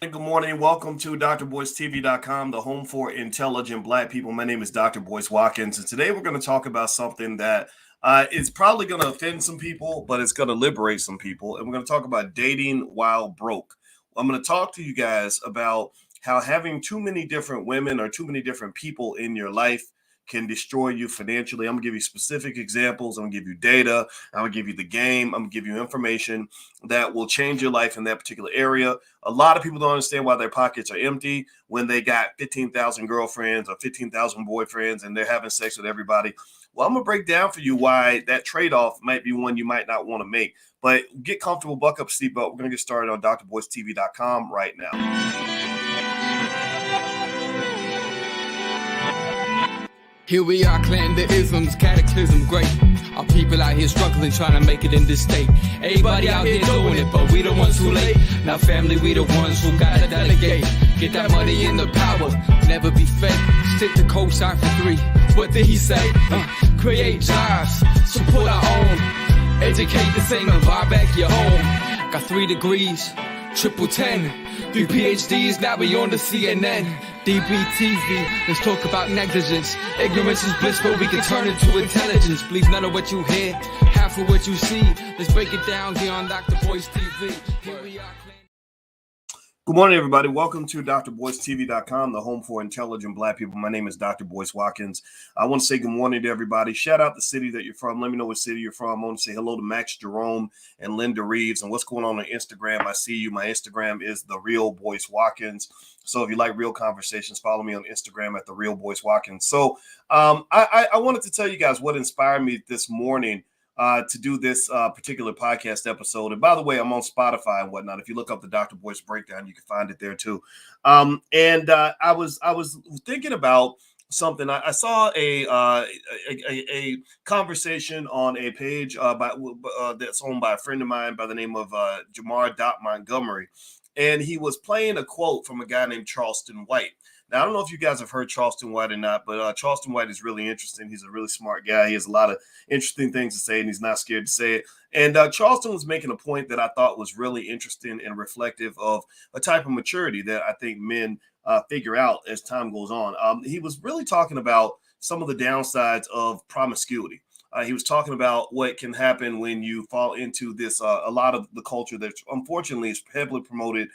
Good morning. Welcome to drboystv.com, the home for intelligent Black people. My name is Dr. Boyce Watkins, and today we're going to talk about something that is probably going to offend some people, but it's going to liberate some people. And we're going to talk about dating while broke. I'm going to talk to you guys about how having too many different women or too many different people in your life can destroy you financially. I'm going to give you specific examples. I'm going to give you data. I'm going to give you the game. I'm going to give you information that will change your life in that particular area. A lot of people don't understand why their pockets are empty when they got 15,000 girlfriends or 15,000 boyfriends and they're having sex with everybody. Well, I'm going to break down for you why that trade-off might be one you might not want to make. But get comfortable, buck up, seatbelt. We're going to get started on drboystv.com right now. Here we are, clan the isms, cataclysm, great. Our people out here struggling, trying to make it in this state. Everybody out here doing it, but we the ones too late. Now family, we the ones who gotta delegate. Get that money in the power, never be fake. Stick to cosign for 3. What did he say? Create jobs, support our own. Educate the same and buy back your home. Got 3 degrees, triple 10. 3 PhDs, now we on the CNN. DBTV, let's talk about negligence. Ignorance is bliss, but we can turn it to intelligence. Believe none of what you hear, half of what you see. Let's break it down here on Dr. Boyce TV. Here we are. Good morning, everybody. Welcome to drboystv.com, the home for intelligent Black people. My name is Dr. Boyce Watkins. I want to say good morning to everybody. Shout out the city that you're from. Let me know what city you're from. I want to say hello to Max Jerome and Linda Reeves. And what's going on Instagram? I see you. My Instagram is The Real Boyce Watkins. So if you like real conversations, follow me on Instagram at The Real Boyce Watkins. So I wanted to tell you guys what inspired me this morning to do this particular podcast episode. And by the way, I'm on Spotify and whatnot. If you look up the Dr. Boyce Breakdown, you can find it there too. I was thinking about something. I saw a conversation on a page that's owned by a friend of mine by the name of Jamar Montgomery. And he was playing a quote from a guy named Charleston White. Now, I don't know if you guys have heard Charleston White or not, but Charleston White is really interesting. He's a really smart guy. He has a lot of interesting things to say, and he's not scared to say it. And Charleston was making a point that I thought was really interesting and reflective of a type of maturity that I think men figure out as time goes on. He was really talking about some of the downsides of promiscuity. He was talking about what can happen when you fall into this, a lot of the culture that unfortunately is heavily promoted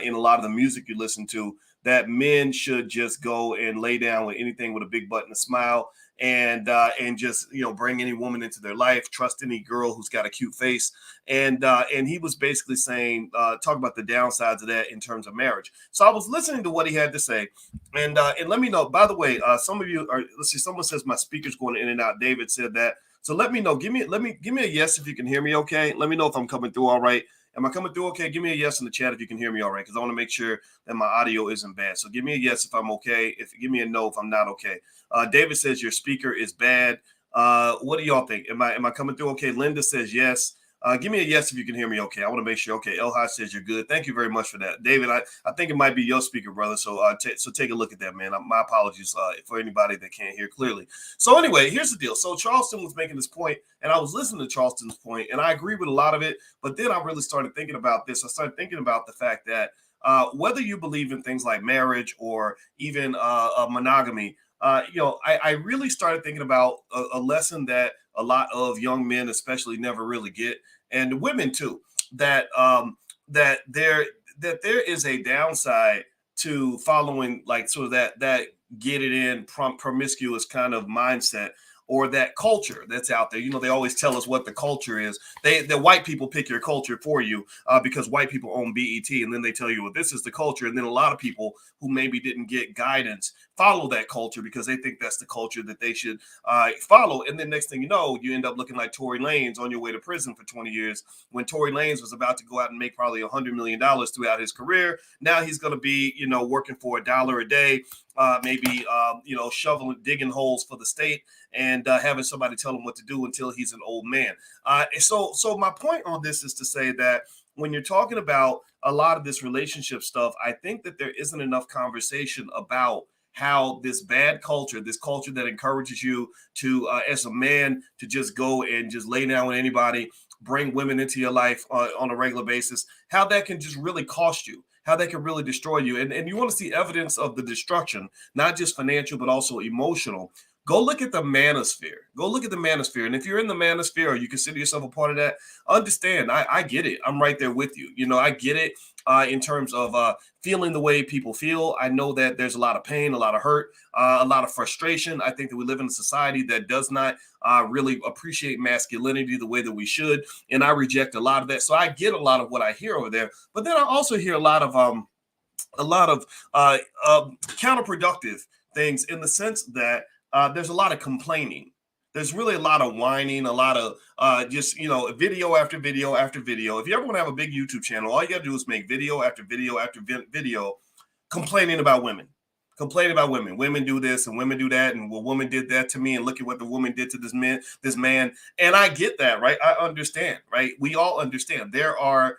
in a lot of the music you listen to, that men should just go and lay down with anything with a big butt and a smile and just, bring any woman into their life, trust any girl who's got a cute face. And he was basically saying, talk about the downsides of that in terms of marriage. So I was listening to what he had to say. And let me know, by the way, some of you are, let's see, someone says my speaker's going in and out. David said that. So let me know, give me a yes if you can hear me okay. Let me know if I'm coming through all right. Am I coming through okay? Give me a yes in the chat if you can hear me all right, because I want to make sure that my audio isn't bad. So give me a yes if I'm okay. Give me a no if I'm not okay. David says your speaker is bad. What do y'all think? Am I coming through okay? Linda says yes. Give me a yes if you can hear me okay. I want to make sure. Okay, Elhaj says you're good. Thank you very much for that. David, I think it might be your speaker, brother. So so take a look at that, man. My apologies for anybody that can't hear clearly. So anyway, here's the deal. So Charleston was making this point, and I was listening to Charleston's point, and I agree with a lot of it. But then I really started thinking about this. I started thinking about the fact that whether you believe in things like marriage or even monogamy, I really started thinking about a lesson that a lot of young men especially never really get, and women too, that there is a downside to following like sort of that get it in promiscuous kind of mindset, or that culture that's out there. They always tell us what the culture is. The white people pick your culture for you because white people own BET, and then they tell you, well, this is the culture. And then a lot of people who maybe didn't get guidance follow that culture because they think that's the culture that they should follow. And then next thing you know, you end up looking like Tory Lanez on your way to prison for 20 years when Tory Lanez was about to go out and make probably $100 million throughout his career. Now he's going to be, working for $1 a day, maybe, digging holes for the state and having somebody tell him what to do until he's an old man. So my point on this is to say that when you're talking about a lot of this relationship stuff, I think that there isn't enough conversation about how this bad culture, this culture that encourages you to, as a man, to just go and just lay down with anybody, bring women into your life on a regular basis, how that can just really cost you. how they can really destroy you. And you want to see evidence of the destruction, not just financial, but also emotional. Go look at the manosphere. Go look at the manosphere. And if you're in the manosphere or you consider yourself a part of that, understand, I get it. I'm right there with you. I get it in terms of feeling the way people feel. I know that there's a lot of pain, a lot of hurt, a lot of frustration. I think that we live in a society that does not really appreciate masculinity the way that we should. And I reject a lot of that. So I get a lot of what I hear over there. But then I also hear a lot of counterproductive things in the sense that there's a lot of complaining. There's really a lot of whining, a lot of video after video after video. If you ever want to have a big YouTube channel, all you got to do is make video after video after video complaining about women. Complaining about women. Women do this and women do that, and well, woman did that to me, and look at what the woman did to this man. And I get that, right? I understand, right? We all understand. There are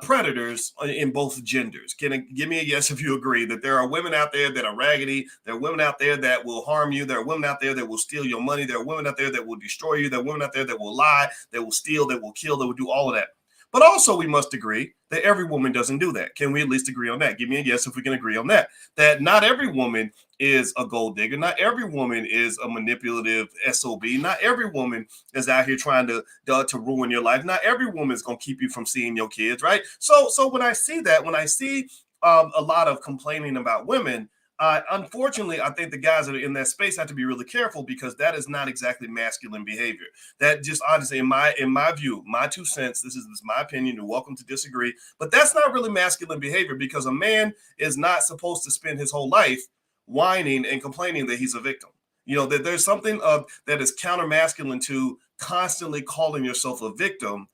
predators in both genders. Give me a yes if you agree that there are women out there that are raggedy. There are women out there that will harm you. There are women out there that will steal your money. There are women out there that will destroy you. There are women out there that will lie, that will steal, that will kill, that will do all of that. But also we must agree that every woman doesn't do that. Can we at least agree on that? Give me a yes if we can agree on that. That not every woman is a gold digger. Not every woman is a manipulative SOB. Not every woman is out here trying to ruin your life. Not every woman is going to keep you from seeing your kids, right? So when I see that, when I see a lot of complaining about women, unfortunately, I think the guys that are in that space have to be really careful, because that is not exactly masculine behavior. That just honestly, in my view, my 2 cents, this is my opinion, you're welcome to disagree, but that's not really masculine behavior, because a man is not supposed to spend his whole life whining and complaining that he's a victim. That there's something that is counter masculine to constantly calling yourself a victim.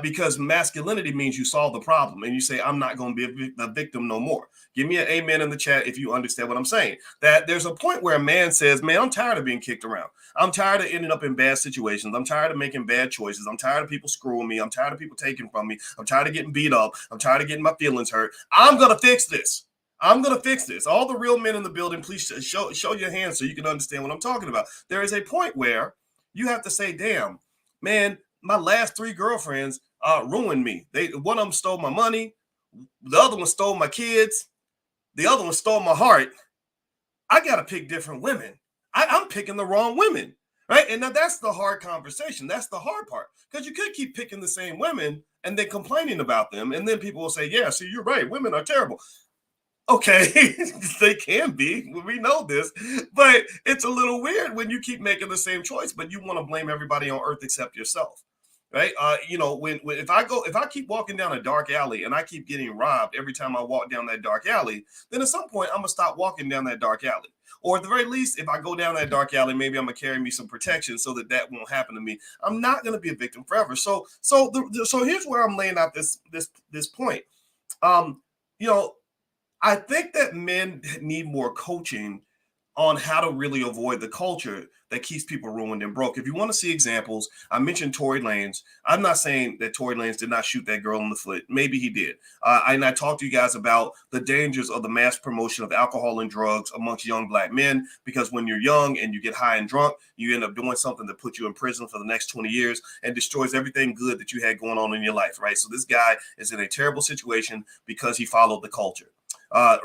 Because masculinity means you solve the problem and you say, I'm not going to be a victim no more. Give me an amen in the chat if you understand what I'm saying. That there's a point where a man says, man, I'm tired of being kicked around. I'm tired of ending up in bad situations. I'm tired of making bad choices. I'm tired of people screwing me. I'm tired of people taking from me. I'm tired of getting beat up. I'm tired of getting my feelings hurt. I'm going to fix this. I'm going to fix this. All the real men in the building, please show your hands so you can understand what I'm talking about. There is a point where you have to say, damn, man, my last 3 girlfriends ruined me. One of them stole my money. The other one stole my kids. The other one stole my heart. I got to pick different women. I'm picking the wrong women, right? And now that's the hard conversation. That's the hard part, because you could keep picking the same women and then complaining about them. And then people will say, yeah, see, you're right. Women are terrible. Okay, they can be. We know this, but it's a little weird when you keep making the same choice, but you want to blame everybody on earth except yourself. Right. When if I keep walking down a dark alley and I keep getting robbed every time I walk down that dark alley, then at some point I'm gonna stop walking down that dark alley. Or at the very least, if I go down that dark alley, maybe I'm gonna carry me some protection so that won't happen to me. I'm not gonna be a victim forever. So here's where I'm laying out this point. I think that men need more coaching on how to really avoid the culture that keeps people ruined and broke. If you want to see examples, I mentioned Tory Lanez. I'm not saying that Tory Lanez did not shoot that girl in the foot. Maybe he did. And I talked to you guys about the dangers of the mass promotion of alcohol and drugs amongst young Black men, because when you're young and you get high and drunk, you end up doing something that puts you in prison for the next 20 years and destroys everything good that you had going on in your life, right? So this guy is in a terrible situation because he followed the culture.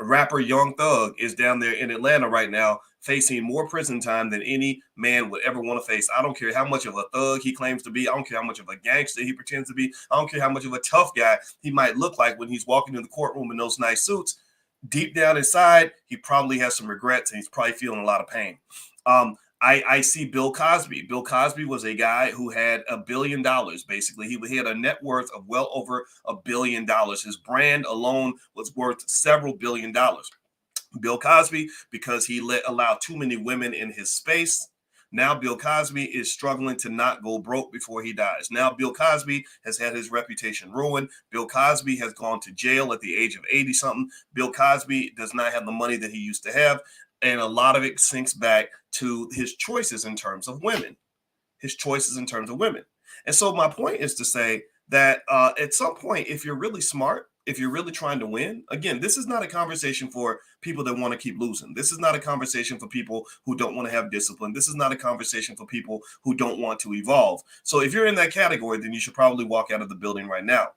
Rapper Young Thug is down there in Atlanta right now facing more prison time than any man would ever want to face. I don't care how much of a thug he claims to be. I don't care how much of a gangster he pretends to be. I don't care how much of a tough guy he might look like when he's walking in the courtroom in those nice suits. Deep down inside, he probably has some regrets and he's probably feeling a lot of pain. I see Bill Cosby. Bill Cosby was a guy who had $1 billion, basically. He had a net worth of well over $1 billion. His brand alone was worth several $1 billion. Bill Cosby, because he allowed too many women in his space. Now Bill Cosby is struggling to not go broke before he dies. Now Bill Cosby has had his reputation ruined. Bill Cosby has gone to jail at the age of 80-something. Bill Cosby does not have the money that he used to have. And a lot of it sinks back to his choices in terms of women. And so my point is to say that at some point, if you're really smart, if you're really trying to win, again, this is not a conversation for people that want to keep losing. This is not a conversation for people who don't want to have discipline. This is not a conversation for people who don't want to evolve. So if you're in that category, then you should probably walk out of the building right now.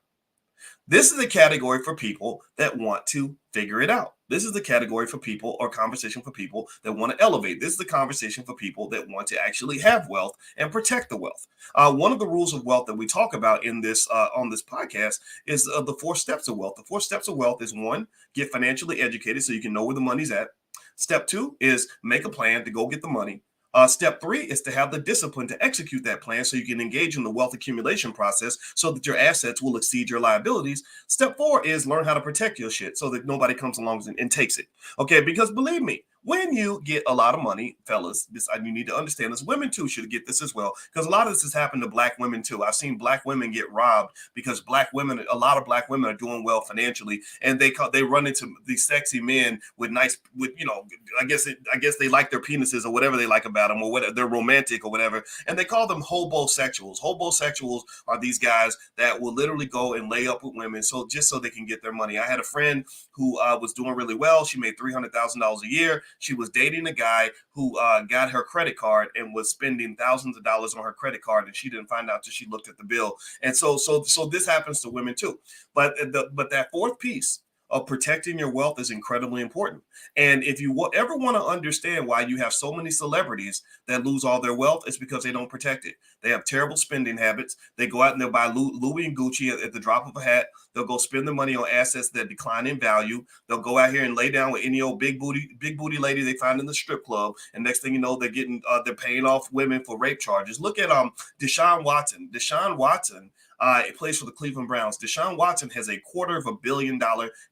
This is a category for people that want to figure it out. This is the category for people or conversation for people that want to elevate. This is the conversation for people that want to actually have wealth and protect the wealth. One of the rules of wealth that we talk about in this on this podcast is the 4 steps of wealth. The 4 steps of wealth is 1, get financially educated so you can know where the money's at. Step 2 is make a plan to go get the money. Step 3 is to have the discipline to execute that plan so you can engage in the wealth accumulation process so that your assets will exceed your liabilities. Step 4 is learn how to protect your shit so that nobody comes along and takes it. Okay, because believe me, when you get a lot of money, fellas, you need to understand this. Women too should get this as well, because a lot of this has happened to black women too. I've seen black women get robbed because a lot of black women are doing well financially, and they run into these sexy men with I guess they like their penises or whatever they like about them, or whatever, they're romantic or whatever, and they call them hobosexuals. Hobosexuals are these guys that will literally go and lay up with women just so they can get their money. I had a friend who was doing really well. She made $300,000 a year. She was dating a guy who got her credit card and was spending thousands of dollars on her credit card, and she didn't find out till she looked at the bill. And so this happens to women too. But that 4th piece of protecting your wealth is incredibly important. And if you ever want to understand why you have so many celebrities that lose all their wealth, it's because they don't protect it. They have terrible spending habits. They go out and they'll buy Louis and Gucci at the drop of a hat. They'll go spend their money on assets that decline in value. They'll go out here and lay down with any old big booty lady they find in the strip club. And next thing you know, they're paying off women for rape charges. Look at Deshaun Watson. Deshaun Watson plays for the Cleveland Browns. Deshaun Watson has a $250 million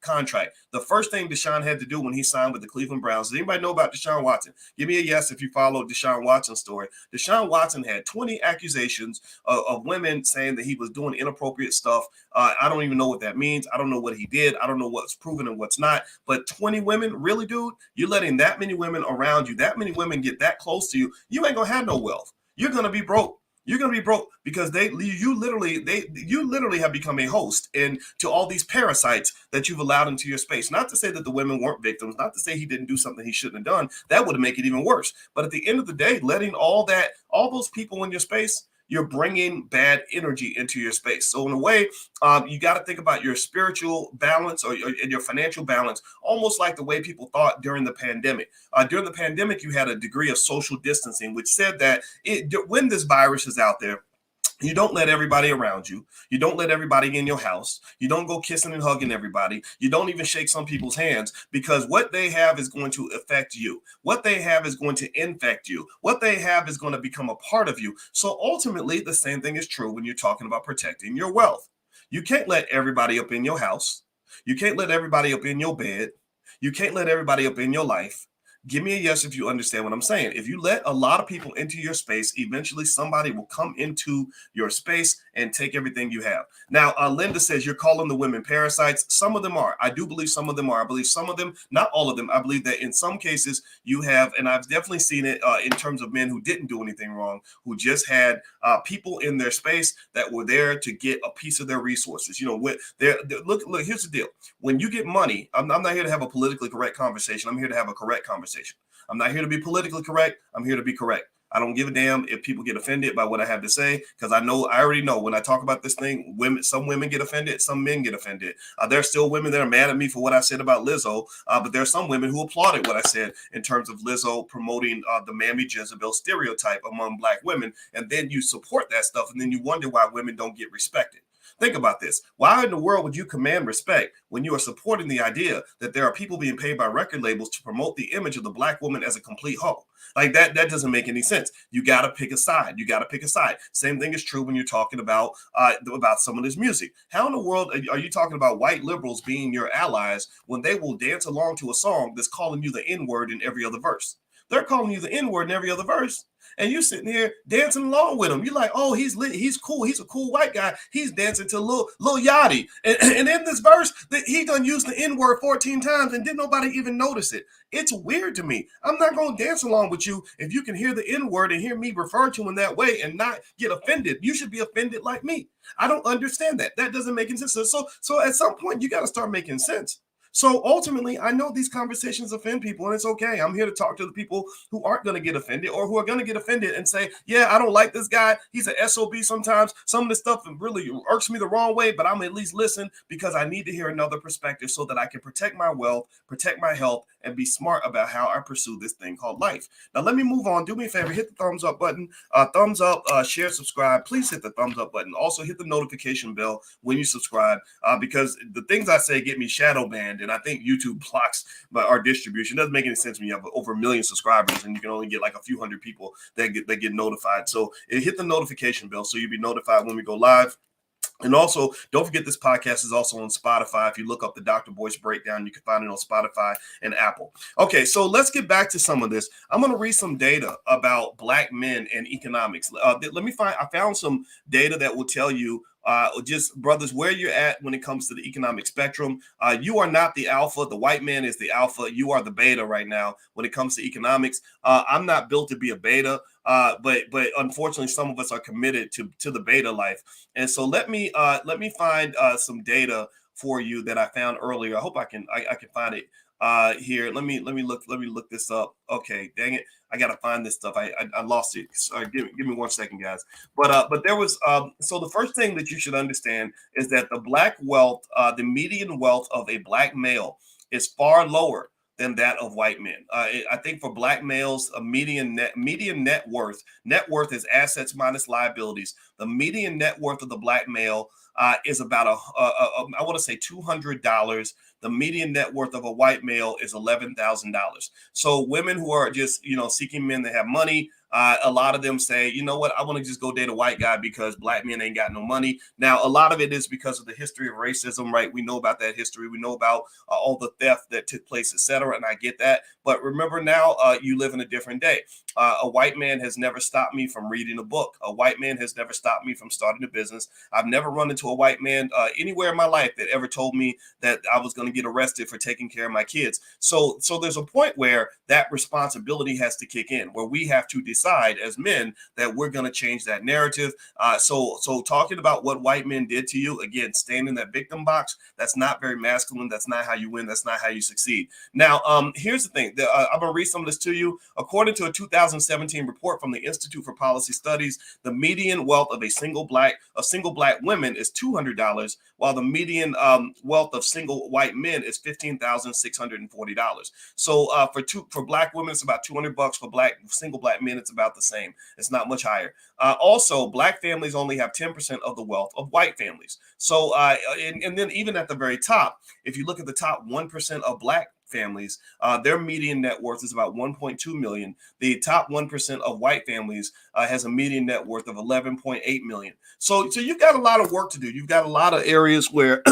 contract. The first thing Deshaun had to do when he signed with the Cleveland Browns, does anybody know about Deshaun Watson? Give me a yes if you follow Deshaun Watson's story. Deshaun Watson had 20 accusations of women saying that he was doing inappropriate stuff. I don't even know what that means. I don't know what he did. I don't know what's proven and what's not. But 20 women, really, dude? You're letting that many women around you, that many women get that close to you, you ain't going to have no wealth. You're going to be broke. You're going to be broke because you literally have become a host to all these parasites that you've allowed into your space. Not to say that the women weren't victims, not to say he didn't do something he shouldn't have done. That would make it even worse. But at the end of the day, letting all those people in your space, you're bringing bad energy into your space. So in a way, you got to think about your spiritual balance or your financial balance, almost like the way people thought during the pandemic. During the pandemic, you had a degree of social distancing, which said that when this virus is out there, you don't let everybody around you. You don't let everybody in your house. You don't go kissing and hugging everybody. You don't even shake some people's hands, because what they have is going to affect you. What they have is going to infect you. What they have is going to become a part of you. So ultimately, the same thing is true when you're talking about protecting your wealth. You can't let everybody up in your house. You can't let everybody up in your bed. You can't let everybody up in your life. Give me a yes if you understand what I'm saying. If you let a lot of people into your space, eventually somebody will come into your space and take everything you have. Now, Linda says you're calling the women parasites. Some of them are. I do believe some of them are. I believe some of them, not all of them. I believe that in some cases you have, and I've definitely seen it in terms of men who didn't do anything wrong, who just had people in their space that were there to get a piece of their resources. You know, look, here's the deal. When you get money, I'm not here to have a politically correct conversation. I'm here to have a correct conversation. I'm not here to be politically correct. I'm here to be correct. I don't give a damn if people get offended by what I have to say, because I already know when I talk about this thing, some women get offended, some men get offended. There are still women that are mad at me for what I said about Lizzo, but there are some women who applauded what I said in terms of Lizzo promoting the Mammy Jezebel stereotype among black women. And then you support that stuff, and then you wonder why women don't get respected. Think about this. Why in the world would you command respect when you are supporting the idea that there are people being paid by record labels to promote the image of the black woman as a complete hoe? Like that doesn't make any sense. You got to pick a side. Same thing is true when you're talking about some of this music. How in the world are you talking about white liberals being your allies when they will dance along to a song that's calling you the N-word in every other verse? They're calling you the N-word in every other verse. And you sitting here dancing along with him. You're like, oh, he's lit. He's cool. He's a cool white guy. He's dancing to Lil Yachty. And in this verse, he done used the N-word 14 times and didn't nobody even notice it. It's weird to me. I'm not going to dance along with you if you can hear the N-word and hear me refer to in that way and not get offended. You should be offended like me. I don't understand that. That doesn't make any sense. So at some point, you got to start making sense. So ultimately, I know these conversations offend people, and it's okay. I'm here to talk to the people who aren't going to get offended, or who are going to get offended and say, yeah, I don't like this guy. He's an SOB sometimes. Some of this stuff really irks me the wrong way, but I'm at least listen because I need to hear another perspective so that I can protect my wealth, protect my health, and be smart about how I pursue this thing called life. Now, let me move on. Do me a favor, hit the thumbs up button, thumbs up, share, subscribe. Please hit the thumbs up button. Also, hit the notification bell when you subscribe, because the things I say get me shadow banned, and I think YouTube blocks our distribution. It doesn't make any sense when you have over 1 million subscribers and you can only get like a few hundred people that get notified. So hit the notification bell so you'll be notified when we go live. And also, don't forget this podcast is also on Spotify. If you look up the Dr. Boyce Breakdown, you can find it on Spotify and Apple. Okay, so let's get back to some of this. I'm going to read some data about Black men and economics. I found some data that will tell you just brothers, where you're at when it comes to the economic spectrum. You are not the alpha. The white man is the alpha. You are the beta right now when it comes to economics. I'm not built to be a beta, but unfortunately, some of us are committed to the beta life. And so let me find some data for you that I found earlier. I hope I can find it here. Let me look this up. Okay, dang it. I gotta find this stuff. I lost it. Sorry, give me 1 second, guys. But there was so the first thing that you should understand is that the black wealth, the median wealth of a black male is far lower than that of white men. I think for black males, a median net worth is assets minus liabilities. The median net worth of the black male is about I want to say $200. The median net worth of a white male is $11,000. So women who are just seeking men that have money, a lot of them say, you know what, I want to just go date a white guy because black men ain't got no money. Now, a lot of it is because of the history of racism, right? We know about that history. We know about all the theft that took place, etc. And I get that. But remember now, you live in a different day. A white man has never stopped me from reading a book. A white man has never stopped me from starting a business. I've never run into a white man anywhere in my life that ever told me that I was going to get arrested for taking care of my kids. So there's a point where that responsibility has to kick in, where we have to decide as men that we're going to change that narrative. So talking about what white men did to you, again, staying in that victim box, that's not very masculine. That's not how you win. That's not how you succeed. Now, here's the thing. I'm going to read some of this to you. According to a 2017 report from the Institute for Policy Studies, the median wealth of a single black woman is $200, while the median wealth of single white men is $15,640. So for black women, it's about $200. For single black men, it's about the same. It's not much higher. Also, black families only have 10% of the wealth of white families. So and then even at the very top, if you look at the top 1% of black families, their median net worth is about 1.2 million. The top 1% of white families has a median net worth of 11.8 million. So you've got a lot of work to do. You've got a lot of areas where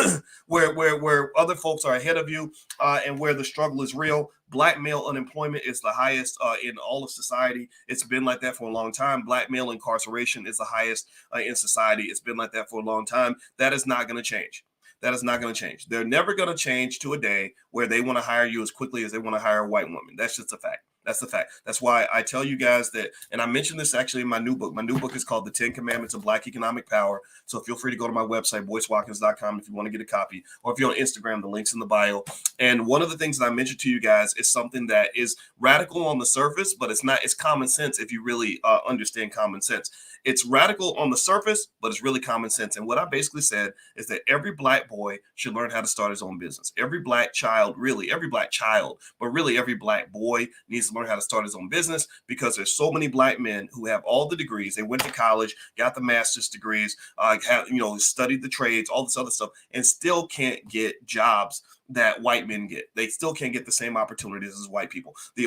where other folks are ahead of you, and where the struggle is real. Black male unemployment is the highest in all of society. It's been like that for a long time. Black male incarceration is the highest in society. It's been like that for a long time. That is not going to change. That is not going to change. They're never going to change to a day where they want to hire you as quickly as they want to hire a white woman. That's just a fact. That's the fact. That's why I tell you guys that, and I mentioned this actually in my new book. My new book is called The 10 Commandments of Black Economic Power. So feel free to go to my website, boycewatkins.com, if you want to get a copy, or if you're on Instagram, the link's in the bio. And one of the things that I mentioned to you guys is something that is radical on the surface, but it's common sense if you really understand common sense. It's radical on the surface, but it's really common sense. And what I basically said is that every black boy should learn how to start his own business. Every black child, but really every black boy needs to learn how to start his own business, because there's so many black men who have all the degrees. They went to college, got the master's degrees, studied the trades, all this other stuff, and still can't get jobs that white men get. They still can't get the same opportunities as white people. It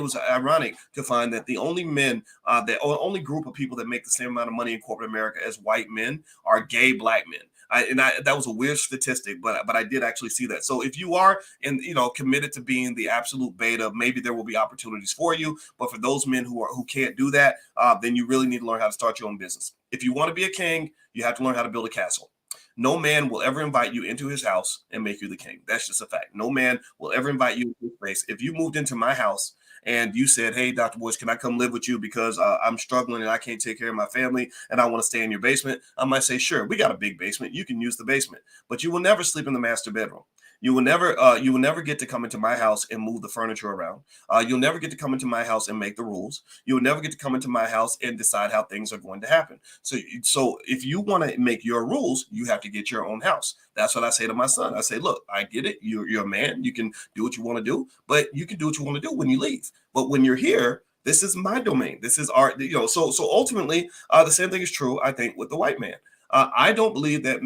was ironic to find that the only group of people that make the same amount of money in corporate America as white men are gay black men. That was a weird statistic, but I did actually see that. So if you are committed to being the absolute beta, maybe there will be opportunities for you. But for those men who can't do that, then you really need to learn how to start your own business. If you want to be a king, you have to learn how to build a castle. No man will ever invite you into his house and make you the king. That's just a fact. No man will ever invite you into his place. If you moved into my house and you said, hey, Dr. Boyce, can I come live with you because I'm struggling and I can't take care of my family and I want to stay in your basement, I might say, sure, we got a big basement. You can use the basement, but you will never sleep in the master bedroom. You will never get to come into my house and move the furniture around. You'll never get to come into my house and make the rules. You will never get to come into my house and decide how things are going to happen. So if you want to make your rules, you have to get your own house. That's what I say to my son. I say, look, I get it. You're a man. You can do what you want to do, but you can do what you want to do when you leave. But when you're here, this is my domain. This is our, so ultimately, the same thing is true, I think, with the white man. I don't believe that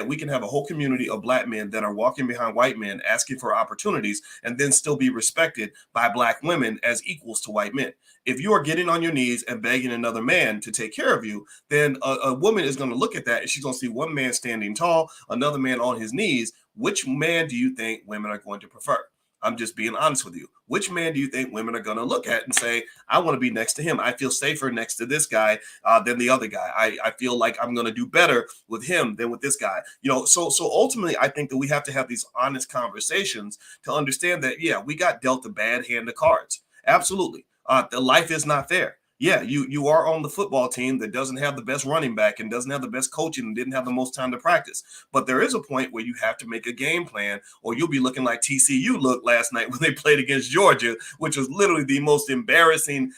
we can have a whole community of black men that are walking behind white men asking for opportunities and then still be respected by black women as equals to white men. If you are getting on your knees and begging another man to take care of you, then a woman is going to look at that and she's going to see one man standing tall, another man on his knees. Which man do you think women are going to prefer? I'm just being honest with you. Which man do you think women are going to look at and say, I want to be next to him? I feel safer next to this guy than the other guy. I feel like I'm going to do better with him than with this guy. So ultimately, I think that we have to have these honest conversations to understand that, yeah, we got dealt a bad hand of cards. Absolutely. The life is not fair. Yeah, you are on the football team that doesn't have the best running back and doesn't have the best coaching and didn't have the most time to practice. But there is a point where you have to make a game plan or you'll be looking like TCU looked last night when they played against Georgia, which was literally the most embarrassing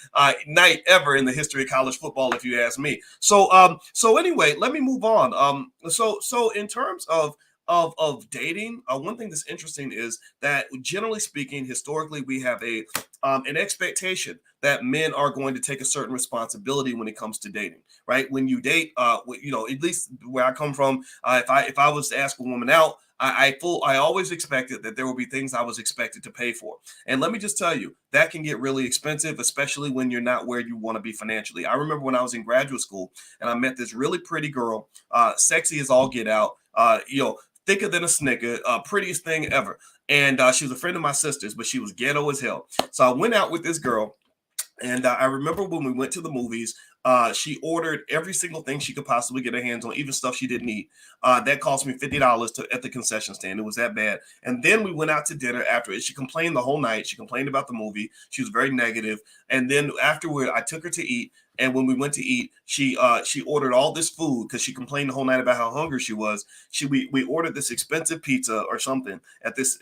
night ever in the history of college football, if you ask me. So anyway, let me move on. So in terms of dating, one thing that's interesting is that generally speaking, historically, we have an expectation that men are going to take a certain responsibility when it comes to dating, right? When you date, at least where I come from, if I was to ask a woman out, I always expected that there would be things I was expected to pay for. And let me just tell you, that can get really expensive, especially when you're not where you want to be financially. I remember when I was in graduate school and I met this really pretty girl, sexy as all get out, thicker than a snicker, prettiest thing ever. And she was a friend of my sister's, but she was ghetto as hell. So I went out with this girl. And I remember when we went to the movies, she ordered every single thing she could possibly get her hands on, even stuff she didn't eat. That cost me $50 at the concession stand. It was that bad. And then we went out to dinner after it. She complained the whole night. She complained about the movie. She was very negative. And then afterward, I took her to eat. And when we went to eat, she ordered all this food because she complained the whole night about how hungry she was. We ordered this expensive pizza or something at this.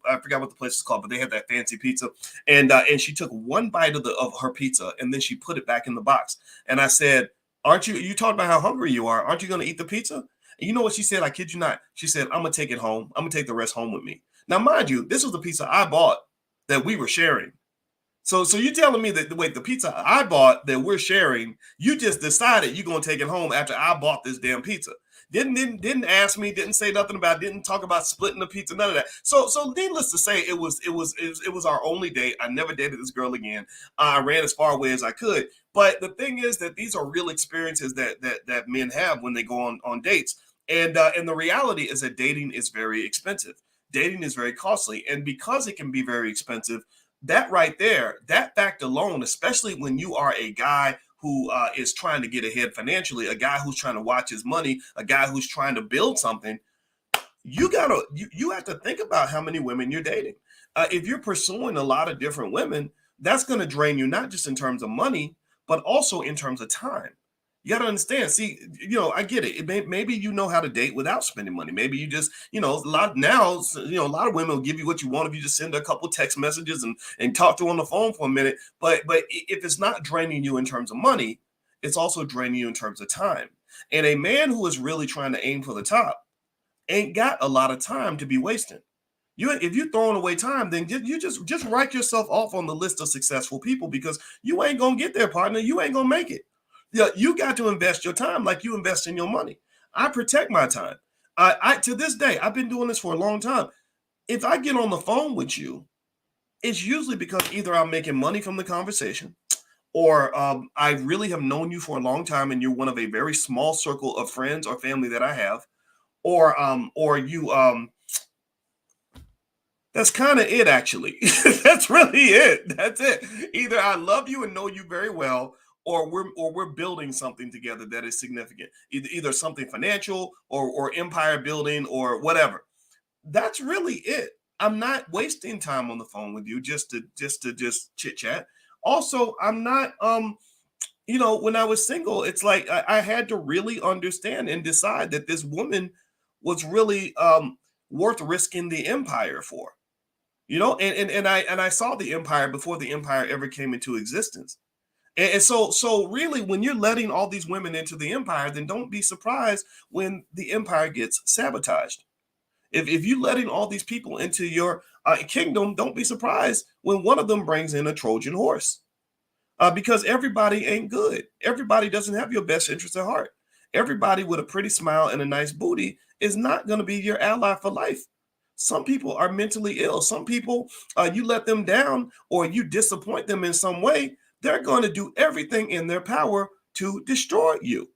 I forgot what the place is called, but they had that fancy pizza. And she took one bite of her pizza and then she put it back in the box. And I said, "Aren't you talking about how hungry you are? Aren't you going to eat the pizza?" And you know what she said? I kid you not. She said, "I'm gonna take it home. I'm gonna take the rest home with me." Now, mind you, this was the pizza I bought that we were sharing. So you're telling me that the pizza I bought that we're sharing, you just decided you're gonna take it home after I bought this damn pizza. Didn't ask me, didn't say nothing about, didn't talk about splitting the pizza, none of that. So needless to say, it was our only date. I never dated this girl again. I ran as far away as I could. But the thing is that these are real experiences that men have when they go on dates. And the reality is that dating is very expensive. Dating is very costly, and because it can be very expensive, that right there, that fact alone, especially when you are a guy who is trying to get ahead financially, a guy who's trying to watch his money, a guy who's trying to build something, you have to think about how many women you're dating. If you're pursuing a lot of different women, that's going to drain you, not just in terms of money, but also in terms of time. You got to understand. See, I get it. Maybe you know how to date without spending money. Maybe you just, a lot of women will give you what you want if you just send her a couple text messages and talk to her on the phone for a minute. But if it's not draining you in terms of money, it's also draining you in terms of time. And a man who is really trying to aim for the top ain't got a lot of time to be wasting. If you're throwing away time, then you just write yourself off on the list of successful people because you ain't gonna get there, partner. You ain't gonna make it. Yeah, you got to invest your time like you invest in your money. I protect my time. I to this day, I've been doing this for a long time. If I get on the phone with you, it's usually because either I'm making money from the conversation, or I really have known you for a long time and you're one of a very small circle of friends or family that I have, or you that's kind of it, actually. That's really it. That's it. Either I love you and know you very well, or we're building something together that is significant. Either something financial or empire building or whatever. That's really it. I'm not wasting time on the phone with you just to chit chat. Also, I'm not when I was single, it's like I had to really understand and decide that this woman was really worth risking the empire for. You know, and I saw the empire before the empire ever came into existence. And so really, when you're letting all these women into the empire, then don't be surprised when the empire gets sabotaged. If you're letting all these people into your kingdom, don't be surprised when one of them brings in a Trojan horse. Because everybody ain't good. Everybody doesn't have your best interest at heart. Everybody with a pretty smile and a nice booty is not going to be your ally for life. Some people are mentally ill. Some people, you let them down or you disappoint them in some way, they're going to do everything in their power to destroy you.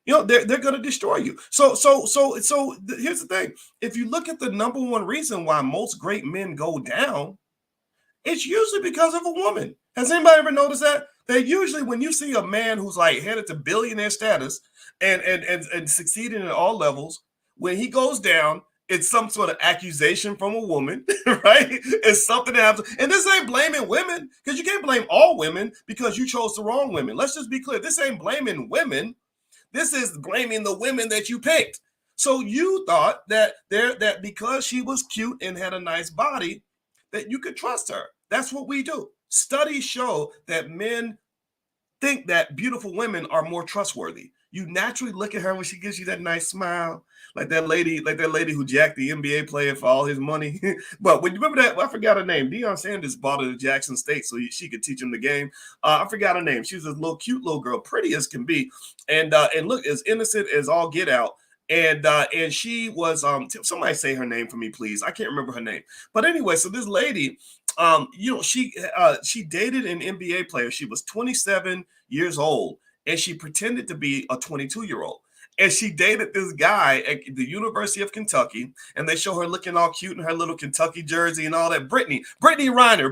You know, they're going to destroy you. So here's the thing. If you look at the number one reason why most great men go down, it's usually because of a woman. Has anybody ever noticed that? That usually when you see a man who's like headed to billionaire status and succeeding at all levels, when he goes down, it's some sort of accusation from a woman, right? It's something that happens. And this ain't blaming women, because you can't blame all women because you chose the wrong women. Let's just be clear. This ain't blaming women. This is blaming the women that you picked. So you thought that because she was cute and had a nice body, that you could trust her. That's what we do. Studies show that men think that beautiful women are more trustworthy. You naturally look at her when she gives you that nice smile, like that lady who jacked the NBA player for all his money. But when you remember that, I forgot her name. Deion Sanders bought her to Jackson State so she could teach him the game. I forgot her name. She was a little cute little girl, pretty as can be, and look as innocent as all get out. And she was somebody say her name for me, please. I can't remember her name. But anyway, so this lady, she dated an NBA player. She was 27 years old, and she pretended to be a 22-year-old. And she dated this guy at the University of Kentucky, and they show her looking all cute in her little Kentucky jersey and all that. Brittany Renner,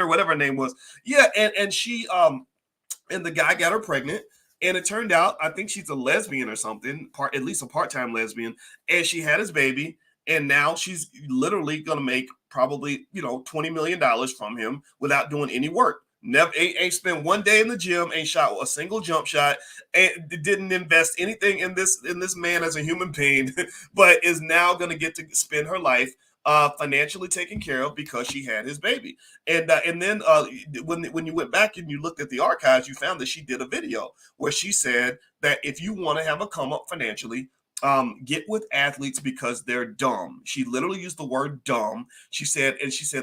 whatever her name was. Yeah, and she and the guy got her pregnant. And it turned out, I think she's a lesbian or something, at least a part-time lesbian. And she had his baby. And now she's literally going to make probably, $20 million from him without doing any work. Never ain't spent one day in the gym, ain't shot a single jump shot, and didn't invest anything in this man as a human being, but is now going to get to spend her life financially taken care of because she had his baby. And then when you went back and you looked at the archives, you found that she did a video where she said that if you want to have a come up financially, get with athletes because they're dumb. She literally used the word dumb. She said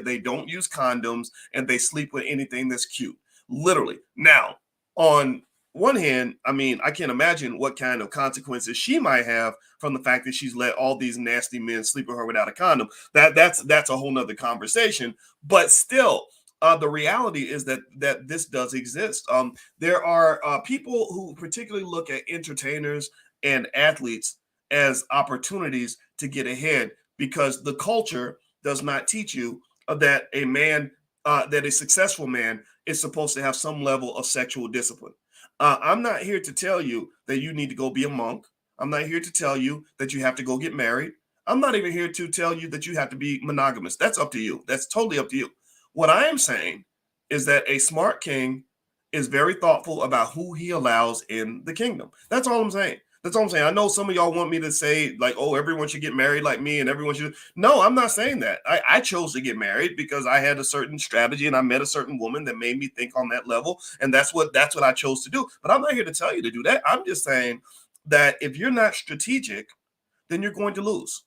they don't use condoms and they sleep with anything that's cute. Literally. Now, on one hand, I mean, I can't imagine what kind of consequences she might have from the fact that she's let all these nasty men sleep with her without a condom. That's a whole nother conversation. But still, the reality is that this does exist. There are people who particularly look at entertainers and athletes as opportunities to get ahead because the culture does not teach you that a man, that a successful man is supposed to have some level of sexual discipline. I'm not here to tell you that you need to go be a monk. I'm not here to tell you that you have to go get married. I'm not even here to tell you that you have to be monogamous. That's up to you. That's totally up to you. What I am saying is that a smart king is very thoughtful about who he allows in the kingdom. That's all I'm saying. That's all I'm saying. I know some of y'all want me to say like, oh, everyone should get married like me and everyone should. No, I'm not saying that. I chose to get married because I had a certain strategy and I met a certain woman that made me think on that level. And that's what I chose to do. But I'm not here to tell you to do that. I'm just saying that if you're not strategic, then you're going to lose.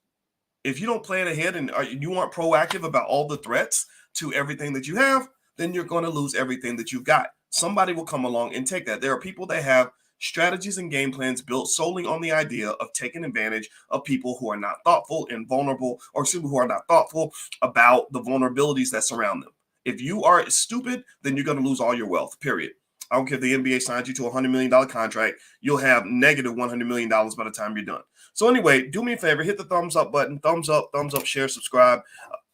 If you don't plan ahead and you aren't proactive about all the threats to everything that you have, then you're going to lose everything that you've got. Somebody will come along and take that. There are people that have strategies and game plans built solely on the idea of taking advantage of people who are not thoughtful and vulnerable, or who are not thoughtful about the vulnerabilities that surround them. If you are stupid, then you're going to lose all your wealth, period. I don't care if the NBA signs you to a $100 million contract, you'll have negative $100 million by the time you're done. So anyway, do me a favor, hit the thumbs up button, thumbs up, share, subscribe.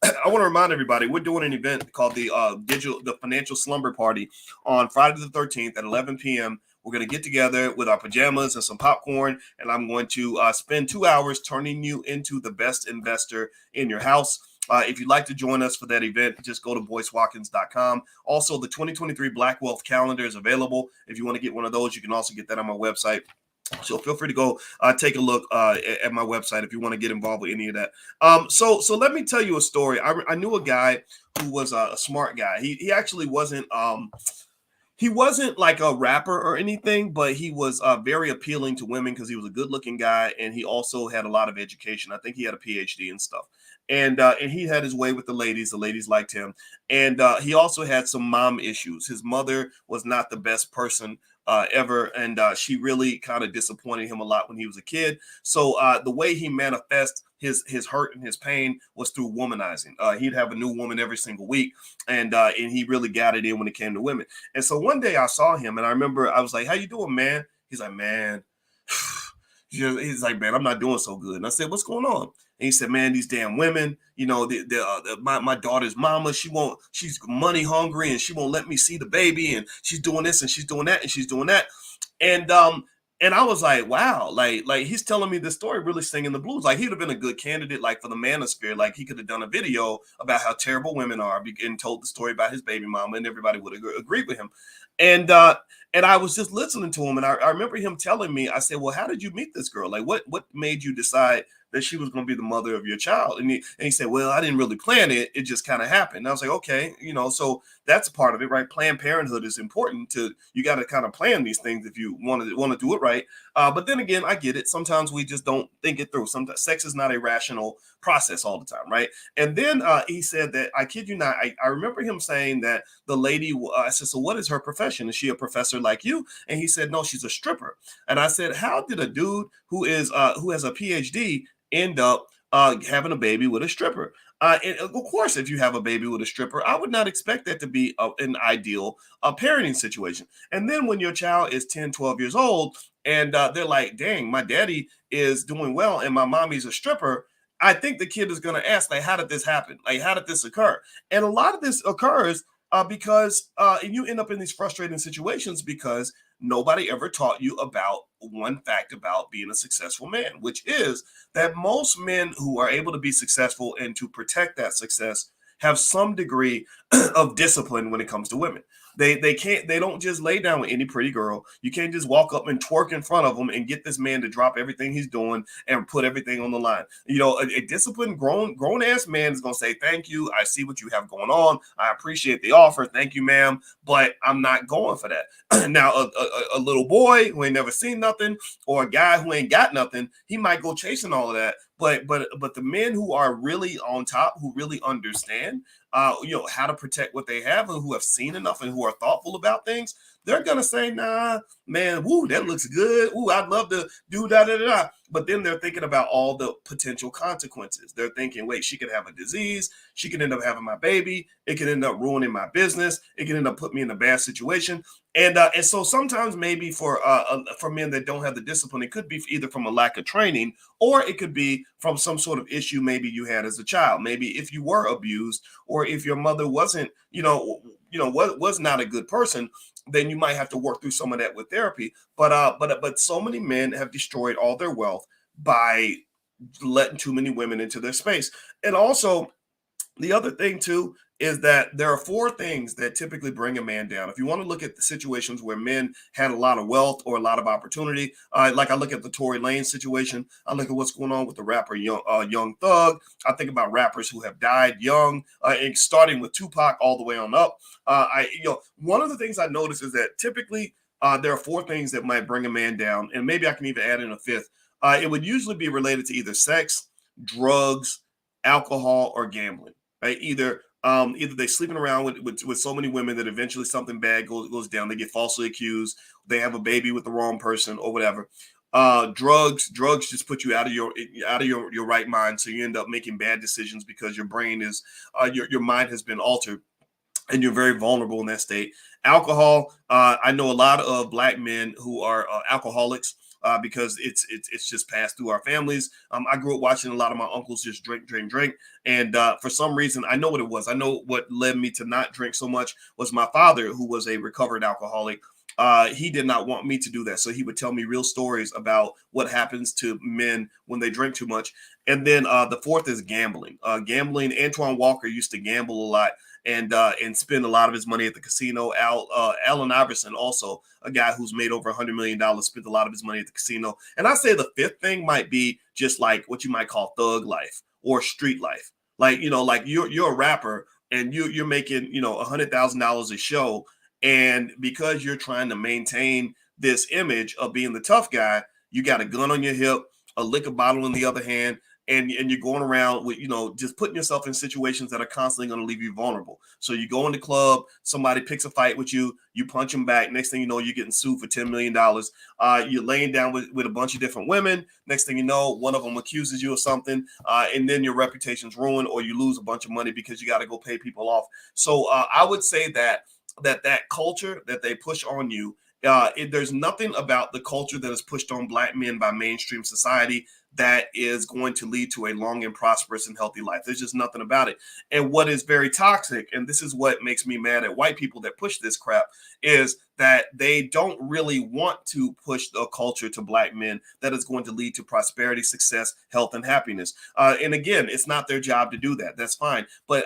I want to remind everybody, we're doing an event called the Financial Slumber Party on Friday the 13th at 11 p.m. We're going to get together with our pajamas and some popcorn, and I'm going to spend 2 hours turning you into the best investor in your house. If you'd like to join us for that event, just go to boycewatkins.com. Also, the 2023 Black Wealth Calendar is available. If you want to get one of those, you can also get that on my website. So feel free to go take a look at my website if you want to get involved with any of that. So let me tell you a story. I knew a guy who was a smart guy. He actually wasn't. He wasn't like a rapper or anything, but he was very appealing to women because he was a good-looking guy, and he also had a lot of education. I think he had a PhD and stuff, and he had his way with the ladies. The ladies liked him, and he also had some mom issues. His mother was not the best person ever, and she really kind of disappointed him a lot when he was a kid. So the way he manifests his hurt and his pain was through womanizing. He'd have a new woman every single week, and he really got it in when it came to women. And so one day I saw him, and I remember I was like, "How you doing, man?" He's like, "Man," he's like, "Man, I'm not doing so good." And I said, "What's going on?" And he said, "Man, these damn women, you know, my daughter's mama, she's money hungry, and she won't let me see the baby, and she's doing this and she's doing that and she's doing that." And and I was like, wow, like he's telling me this story, really singing the blues. Like he'd have been a good candidate, like for the manosphere. Like he could have done a video about how terrible women are and told the story about his baby mama, and everybody would agree with him. And and I was just listening to him, and I remember him telling me, I said, "Well, how did you meet this girl? Like, what made you decide that she was going to be the mother of your child?" And he said, "Well, I didn't really plan it. It just kind of happened." And I was like, "Okay, you know, so that's a part of it, right? Planned Parenthood is important. You got to kind of plan these things if you want to do it right." But then again, I get it. Sometimes we just don't think it through. Sometimes sex is not a rational process all the time, right? And then he said that, I kid you not, I remember him saying that the lady, I said, "So what is her profession? Is she a professor like you?" And he said, "No, she's a stripper." And I said, "How did a dude who has a PhD end up having a baby with a stripper?" And of course, if you have a baby with a stripper, I would not expect that to be an ideal parenting situation. And then when your child is 10, 12 years old, and they're like, "Dang, my daddy is doing well and my mommy's a stripper," I think the kid is going to ask, like, "How did this happen? Like, how did this occur?" And a lot of this occurs because you end up in these frustrating situations because nobody ever taught you about one fact about being a successful man, which is that most men who are able to be successful and to protect that success have some degree of discipline when it comes to women. They don't just lay down with any pretty girl. You can't just walk up and twerk in front of them and get this man to drop everything he's doing and put everything on the line. You know, a disciplined grown ass man is gonna say, "Thank you. I see what you have going on. I appreciate the offer. Thank you, ma'am, but I'm not going for that." Now, a little boy who ain't never seen nothing, or a guy who ain't got nothing, he might go chasing all of that. But the men who are really on top, who really understand how to protect what they have, and who have seen enough and who are thoughtful about things, they're gonna say, "Nah, man, woo, that looks good. Ooh, I'd love to do da da da." But then they're thinking about all the potential consequences. They're thinking, "Wait, she could have a disease. She could end up having my baby. It could end up ruining my business. It could end up putting me in a bad situation." And so sometimes maybe for men that don't have the discipline, it could be either from a lack of training, or it could be from some sort of issue maybe you had as a child. Maybe if you were abused, or if your mother wasn't, was not a good person, then you might have to work through some of that with therapy. But so many men have destroyed all their wealth by letting too many women into their space. And also, the other thing too is that there are four things that typically bring a man down. If you want to look at the situations where men had a lot of wealth or a lot of opportunity, like I look at the Tory Lanez situation, I look at what's going on with the rapper Young Thug. I think about rappers who have died young, and starting with Tupac all the way on up. One of the things I notice is that typically there are four things that might bring a man down, and maybe I can even add in a fifth. It would usually be related to either sex, drugs, alcohol, or gambling. Right? Either they're sleeping around with so many women that eventually something bad goes down. They get falsely accused. They have a baby with the wrong person or whatever. Drugs just put you out of your right mind, so you end up making bad decisions because your brain is your mind has been altered, and you're very vulnerable in that state. Alcohol. I know a lot of Black men who are alcoholics. Because it's just passed through our families. I grew up watching a lot of my uncles just drink. And for some reason, I know what it was. I know what led me to not drink so much was my father, who was a recovered alcoholic. he did not want me to do that. So he would tell me real stories about what happens to men when they drink too much. And then the fourth is gambling. Gambling. Antoine Walker used to gamble a lot and spend a lot of his money at the casino. Allen Iverson, also a guy who's made over $100 million, spent a lot of his money at the casino. And I say the fifth thing might be just like what you might call thug life or street life. Like, like you're a rapper and you're making, $100,000 a show. And because you're trying to maintain this image of being the tough guy, you got a gun on your hip, a liquor bottle in the other hand, and you're going around with, just putting yourself in situations that are constantly going to leave you vulnerable. So you go in the club, somebody picks a fight with you, you punch them back. Next thing you know, you're getting sued for $10 million. You're laying down with a bunch of different women. Next thing you know, one of them accuses you of something, and then your reputation's ruined, or you lose a bunch of money because you got to go pay people off. So I would say that culture that they push on you, there's nothing about the culture that is pushed on Black men by mainstream society that is going to lead to a long and prosperous and healthy life. There's just nothing about it. And what is very toxic, and this is what makes me mad at white people that push this crap, is that they don't really want to push the culture to Black men that is going to lead to prosperity, success, health, and happiness. And again, it's not their job to do that. That's fine. But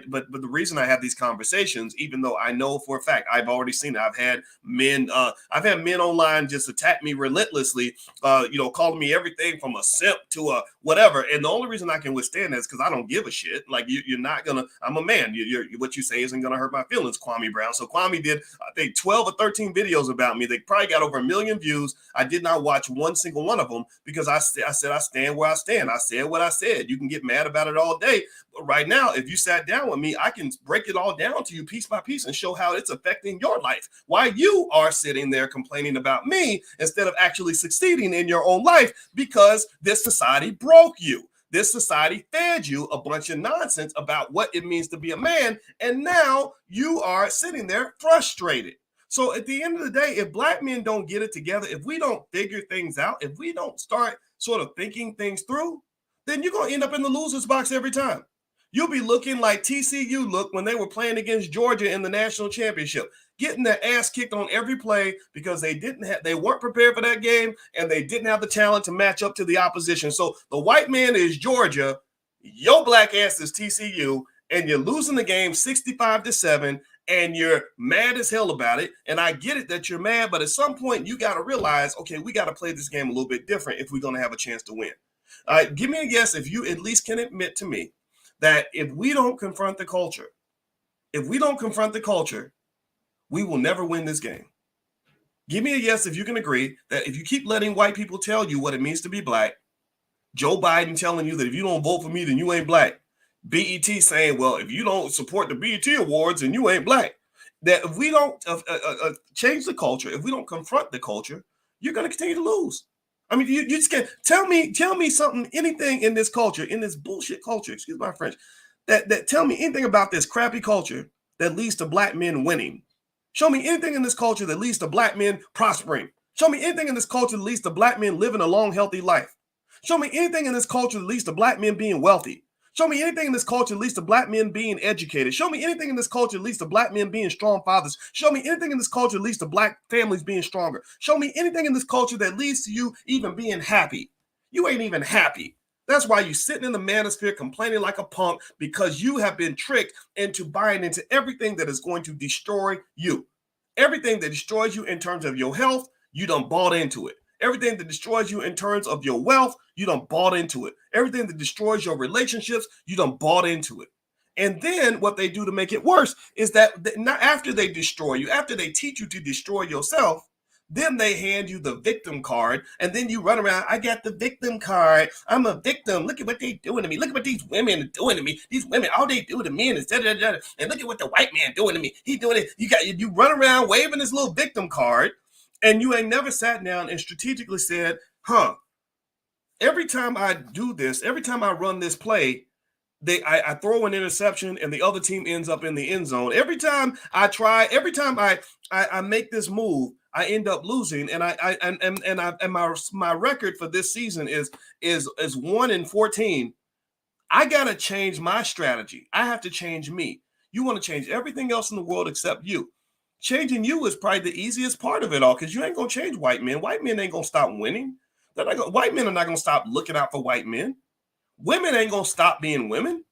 but the reason I have these conversations, even though I know for a fact, I've already seen it. I've had men online just attack me relentlessly, calling me everything from a simp to a whatever. And the only reason I can withstand that is because I don't give a shit. Like you're not gonna. I'm a man. What you say isn't gonna hurt my feelings, Kwame Brown. So Kwame did, I think, 12 or 13 videos about me. They probably got over 1 million views. I did not watch one single one of them because I said I stand where I stand. I said what I said. You can get mad about it all day, but right now, if you sat down with me, I can break it all down to you piece by piece and show how it's affecting your life. Why you are sitting there complaining about me instead of actually succeeding in your own life, because this society broke you. This society fed you a bunch of nonsense about what it means to be a man, and now you are sitting there frustrated. So at the end of the day, if Black men don't get it together, if we don't figure things out, if we don't start sort of thinking things through, then you're going to end up in the loser's box every time. You'll be looking like TCU looked when they were playing against Georgia in the national championship, getting their ass kicked on every play because they weren't prepared for that game, and they didn't have the talent to match up to the opposition. So the white man is Georgia, your Black ass is TCU, and you're losing the game 65-7, and you're mad as hell about it. And I get it that you're mad, but at some point you got to realize, okay, we got to play this game a little bit different if we're going to have a chance to win. Give me a guess if you at least can admit to me that if we don't confront the culture, we will never win this game. Give me a yes if you can agree that if you keep letting white people tell you what it means to be Black, Joe Biden telling you that if you don't vote for me, then you ain't Black, BET saying, well, if you don't support the BET Awards, then you ain't Black. That if we don't change the culture, if we don't confront the culture, you're going to continue to lose. I mean, you just can't tell me something, anything in this culture, in this bullshit culture, excuse my French, that tell me anything about this crappy culture that leads to Black men winning. Show me anything in this culture that leads to Black men prospering. Show me anything in this culture that leads to Black men living a long, healthy life. Show me anything in this culture that leads to Black men being wealthy. Show me anything in this culture that leads to Black men being educated. Show me anything in this culture that leads to Black men being strong fathers. Show me anything in this culture that leads to Black families being stronger. Show me anything in this culture that leads to you even being happy. You ain't even happy. That's why you're sitting in the manosphere complaining like a punk, because you have been tricked into buying into everything that is going to destroy you. Everything that destroys you in terms of your health, you done bought into it. Everything that destroys you in terms of your wealth, you done bought into it. Everything that destroys your relationships, you done bought into it. And then what they do to make it worse is that not after they destroy you, after they teach you to destroy yourself, then they hand you the victim card, and then you run around, I got the victim card. I'm a victim. Look at what they doing to me. Look at what these women are doing to me. These women, all they do to men is da-da-da-da. And look at what the white man doing to me. He doing it. You run around waving this little victim card, and you ain't never sat down and strategically said, every time I do this, every time I run this play, I throw an interception and the other team ends up in the end zone. Every time I make this move, I end up losing, and my record for this season is 1-14. I gotta change my strategy. I have to change me. You want to change everything else in the world except you. Changing you is probably the easiest part of it all, because you ain't gonna change white men. White men ain't gonna stop winning. White men are not gonna stop looking out for white men. Women ain't gonna stop being women.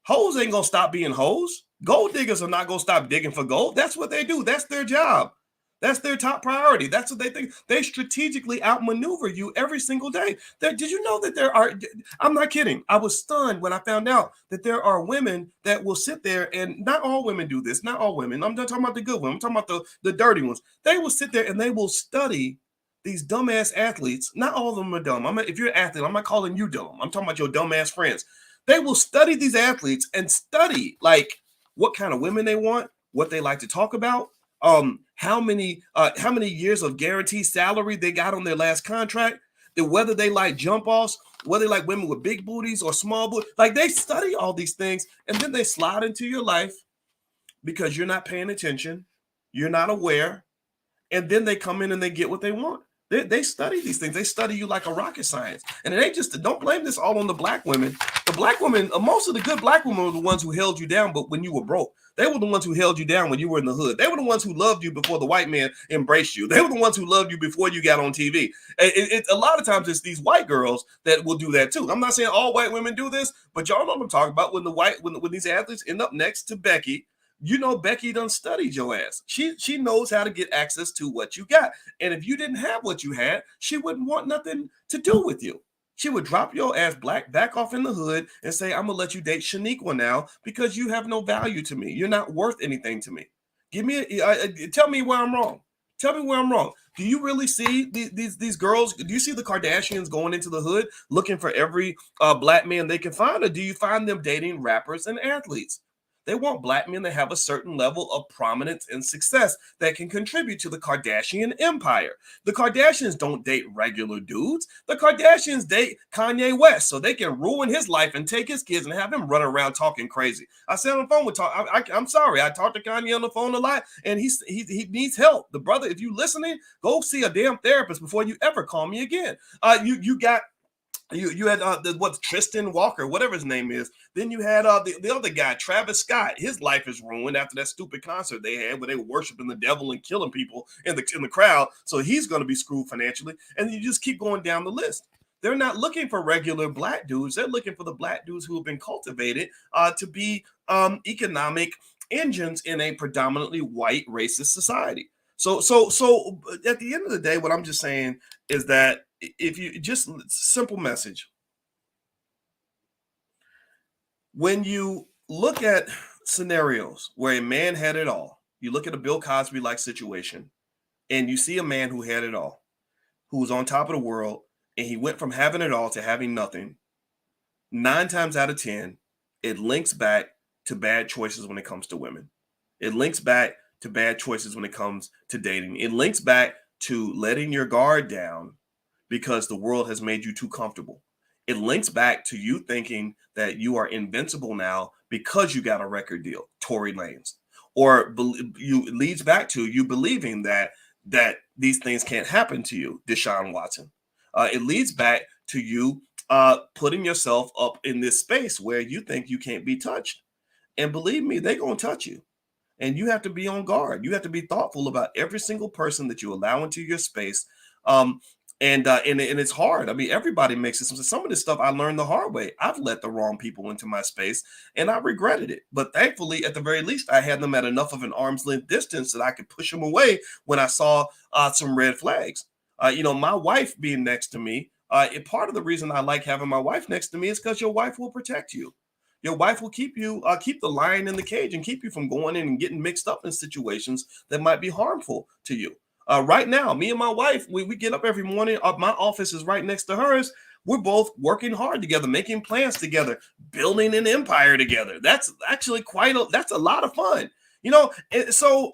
Hoes ain't gonna stop being hoes. Gold diggers are not gonna stop digging for gold. That's what they do. That's their job. That's their top priority. That's what they think. They strategically outmaneuver you every single day. Did you know that there are, I'm not kidding. I was stunned when I found out that there are women that will sit there, and not all women do this. Not all women. I'm not talking about the good women. I'm talking about the dirty ones. They will sit there and they will study these dumbass athletes. Not all of them are dumb. If you're an athlete, I'm not calling you dumb. I'm talking about your dumbass friends. They will study these athletes and study like what kind of women they want, what they like to talk about, how many years of guaranteed salary they got on their last contract, whether they like jump offs, whether they like women with big booties or small booties. Like, they study all these things, and then they slide into your life because you're not paying attention, you're not aware, and then they come in and they get what they want. They study these things. They study you like a rocket science. And it ain't just, don't blame this all on the black women. The black women, most of the good black women were the ones who held you down, but when you were broke. They were the ones who held you down when you were in the hood. They were the ones who loved you before the white man embraced you. They were the ones who loved you before you got on TV. A lot of times it's these white girls that will do that too. I'm not saying all white women do this, but y'all know what I'm talking about. When these athletes end up next to Becky, you know Becky done studied your ass. She knows how to get access to what you got. And if you didn't have what you had, she wouldn't want nothing to do with you. She would drop your ass back off in the hood and say, I'm going to let you date Shaniqua now because you have no value to me. You're not worth anything to me. Tell me where I'm wrong. Tell me where I'm wrong. Do you really see these girls? Do you see the Kardashians going into the hood looking for every black man they can find? Or do you find them dating rappers and athletes? They want black men that have a certain level of prominence and success that can contribute to the Kardashian empire. The Kardashians don't date regular dudes. The Kardashians date Kanye West so they can ruin his life and take his kids and have him run around talking crazy. I said on the phone with I'm sorry. I talked to Kanye on the phone a lot, and he needs help. The brother, if you listening, go see a damn therapist before you ever call me again. You had Tristan Walker, whatever his name is. Then you had the other guy, Travis Scott. His life is ruined after that stupid concert they had where they were worshiping the devil and killing people in the crowd. So he's going to be screwed financially. And you just keep going down the list. They're not looking for regular black dudes. They're looking for the black dudes who have been cultivated to be economic engines in a predominantly white racist society. So at the end of the day, what I'm just saying is that if you just simple message, when you look at scenarios where a man had it all, you look at a Bill Cosby like situation, and you see a man who had it all, who was on top of the world, and he went from having it all to having nothing. 9 times out of 10, it links back to bad choices when it comes to women. It links back to bad choices when it comes to dating. It links back to letting your guard down because the world has made you too comfortable. It links back to you thinking that you are invincible now because you got a record deal, Tory Lanez. Or it leads back to you believing that these things can't happen to you, Deshaun Watson. It leads back to you putting yourself up in this space where you think you can't be touched. And believe me, they're going to touch you. And you have to be on guard. You have to be thoughtful about every single person that you allow into your space. And it's hard. I mean, everybody makes it. Some of this stuff I learned the hard way. I've let the wrong people into my space, and I regretted it. But thankfully, at the very least, I had them at enough of an arm's length distance that I could push them away when I saw some red flags. My wife being next to me, part of the reason I like having my wife next to me is because your wife will protect you. Your wife will keep the lion in the cage and keep you from going in and getting mixed up in situations that might be harmful to you. Right now, me and my wife, we get up every morning. My office is right next to hers. We're both working hard together, making plans together, building an empire together. That's actually that's a lot of fun. So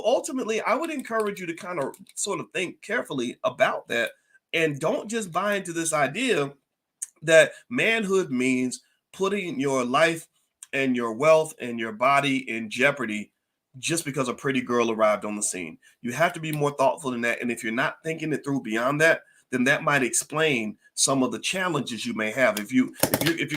ultimately, I would encourage you to kind of sort of think carefully about that, and don't just buy into this idea that manhood means putting your life and your wealth and your body in jeopardy just because a pretty girl arrived on the scene. You have to be more thoughtful than that. And if you're not thinking it through beyond that, then that might explain some of the challenges you may have. If you're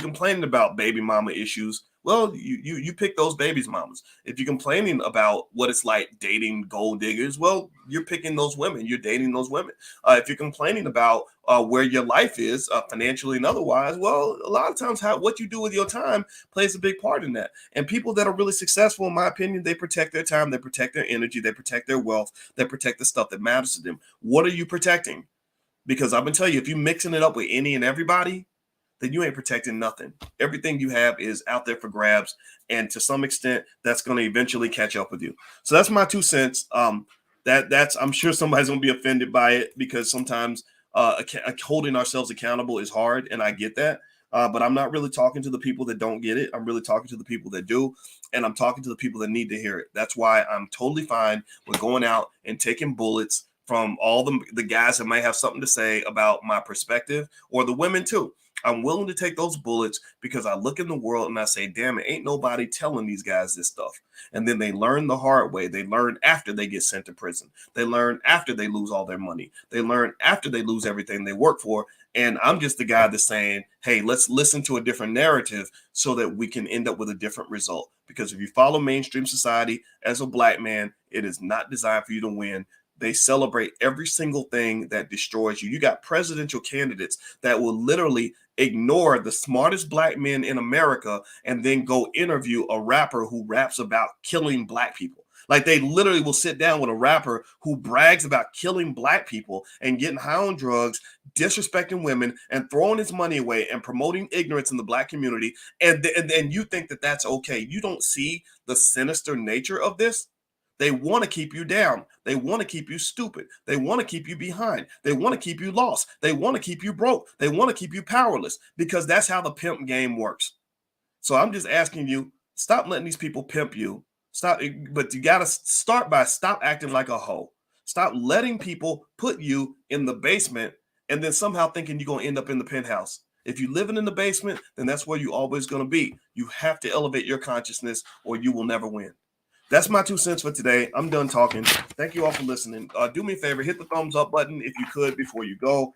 complaining about baby mama issues, well, you pick those babies' mamas. If you're complaining about what it's like dating gold diggers, well, you're picking those women. You're dating those women. If you're complaining about where your life is financially and otherwise, well, a lot of times what you do with your time plays a big part in that. And people that are really successful, in my opinion, they protect their time, they protect their energy, they protect their wealth, they protect the stuff that matters to them. What are you protecting? Because I'm gonna tell you, if you're mixing it up with any and everybody, then you ain't protecting nothing. Everything you have is out there for grabs, and to some extent, that's going to eventually catch up with you. So that's my 2 cents. That's I'm sure somebody's going to be offended by it, because sometimes holding ourselves accountable is hard, and I get that. But I'm not really talking to the people that don't get it. I'm really talking to the people that do, and I'm talking to the people that need to hear it. That's why I'm totally fine with going out and taking bullets from all the guys that might have something to say about my perspective, or the women too. I'm willing to take those bullets because I look in the world and I say, damn, it ain't nobody telling these guys this stuff. And then they learn the hard way. They learn after they get sent to prison. They learn after they lose all their money. They learn after they lose everything they work for. And I'm just the guy that's saying, hey, let's listen to a different narrative so that we can end up with a different result. Because if you follow mainstream society as a black man, it is not designed for you to win. They celebrate every single thing that destroys you. You got presidential candidates that will literally ignore the smartest black men in America and then go interview a rapper who raps about killing black people. Like, they literally will sit down with a rapper who brags about killing black people and getting high on drugs, disrespecting women, and throwing his money away and promoting ignorance in the black community. And you think that that's okay. You don't see the sinister nature of this. They want to keep you down. They want to keep you stupid. They want to keep you behind. They want to keep you lost. They want to keep you broke. They want to keep you powerless, because that's how the pimp game works. So I'm just asking you, stop letting these people pimp you. Stop. But you got to start by stop acting like a hoe. Stop letting people put you in the basement and then somehow thinking you're going to end up in the penthouse. If you're living in the basement, then that's where you're always going to be. You have to elevate your consciousness or you will never win. That's my 2 cents for today. I'm done talking. Thank you all for listening. Do me a favor, hit the thumbs up button if you could before you go.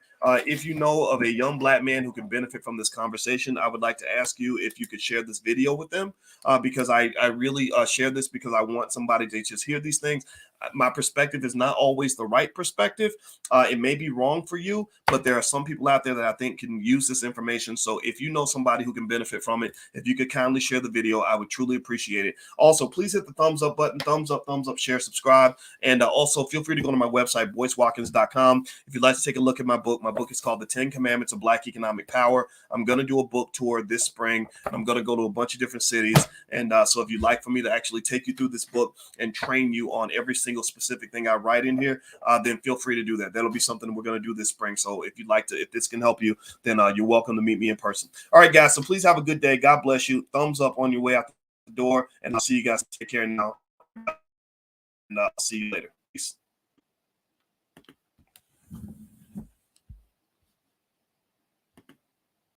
If you know of a young black man who can benefit from this conversation, I would like to ask you if you could share this video with them, because I really share this because I want somebody to just hear these things. My perspective is not always the right perspective. It may be wrong for you, but there are some people out there that I think can use this information. So if you know somebody who can benefit from it, if you could kindly share the video, I would truly appreciate it. Also, please hit the thumbs up button, thumbs up, share, subscribe. And also feel free to go to my website, boycewatkins.com. If you'd like to take a look at my book is called The 10 Commandments of Black Economic Power. I'm going to do a book tour this spring. I'm going to go to a bunch of different cities. And so if you'd like for me to actually take you through this book and train you on every single specific thing I write in here, then feel free to do that. That'll be something we're going to do this spring. So if you'd like to, if this can help you, then you're welcome to meet me in person. All right, guys. So please have a good day. God bless you. Thumbs up on your way out the door. And I'll see you guys. Take care now. And I'll see you later.